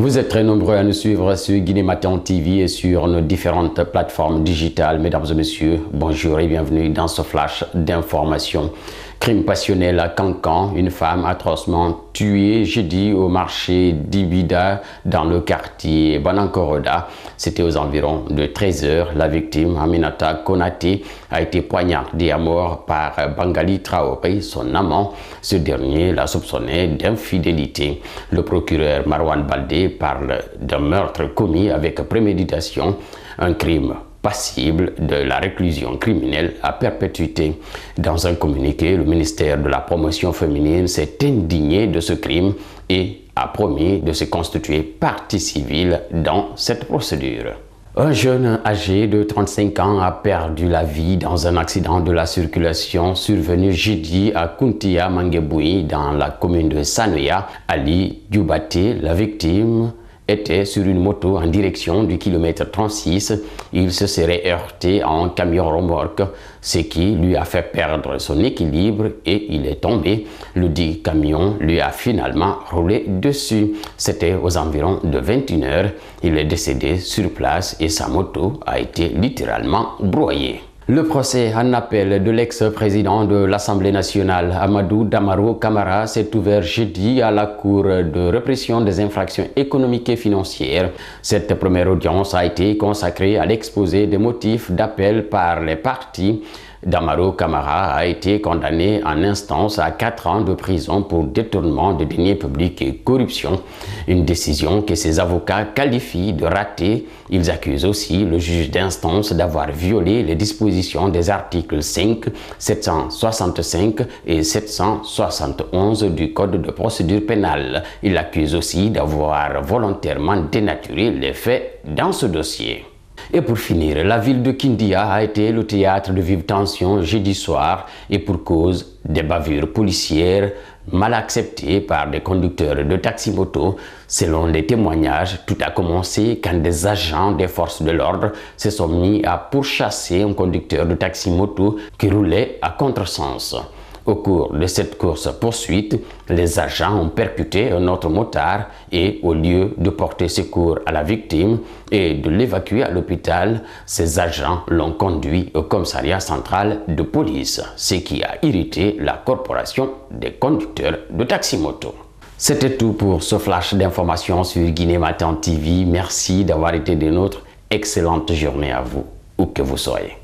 Vous êtes très nombreux à nous suivre sur Guinée Matin TV et sur nos différentes plateformes digitales. Mesdames et messieurs, bonjour et bienvenue dans ce flash d'information. Crime passionnel à Cancan, une femme atrocement tuée jeudi au marché d'Ibida dans le quartier Banankoroda. C'était aux environs de 13 h. La victime, Aminata Konaté, a été poignardée à mort par Bangali Traoré, son amant. Ce dernier la soupçonnait d'infidélité. Le procureur Marwan Baldé parle d'un meurtre commis avec préméditation, un crime passible de la réclusion criminelle à perpétuité. Dans un communiqué, le ministère de la Promotion féminine s'est indigné de ce crime et a promis de se constituer partie civile dans cette procédure. Un jeune âgé de 35 ans a perdu la vie dans un accident de la circulation survenu jeudi à Kuntia Mangueboui dans la commune de Sanoya. Ali Djoubaté, la victime, était sur une moto en direction du kilomètre 36. Il se serait heurté à un camion remorque, ce qui lui a fait perdre son équilibre et il est tombé. Le dit camion lui a finalement roulé dessus. C'était aux environs de 21 h. Il est décédé sur place et sa moto a été littéralement broyée. Le procès en appel de l'ex-président de l'Assemblée nationale, Amadou Damaro Camara, s'est ouvert jeudi à la Cour de répression des infractions économiques et financières. Cette première audience a été consacrée à l'exposé des motifs d'appel par les parties. Damaro Camara a été condamné en instance à 4 ans de prison pour détournement de deniers publics et corruption, une décision que ses avocats qualifient de ratée. Ils accusent aussi le juge d'instance d'avoir violé les dispositions des articles 5, 765 et 771 du Code de procédure pénale. Ils l'accusent aussi d'avoir volontairement dénaturé les faits dans ce dossier. Et pour finir, la ville de Kindia a été le théâtre de vives tensions jeudi soir et pour cause des bavures policières mal acceptées par des conducteurs de taxi-moto. Selon les témoignages, tout a commencé quand des agents des forces de l'ordre se sont mis à pourchasser un conducteur de taxi-moto qui roulait à contresens. Au cours de cette course-poursuite, les agents ont percuté un autre motard et au lieu de porter secours à la victime et de l'évacuer à l'hôpital, ces agents l'ont conduit au commissariat central de police, ce qui a irrité la corporation des conducteurs de taxi-moto. C'était tout pour ce flash d'information sur Guinée Matin TV. Merci d'avoir été des nôtres. Excellente journée à vous, où que vous soyez.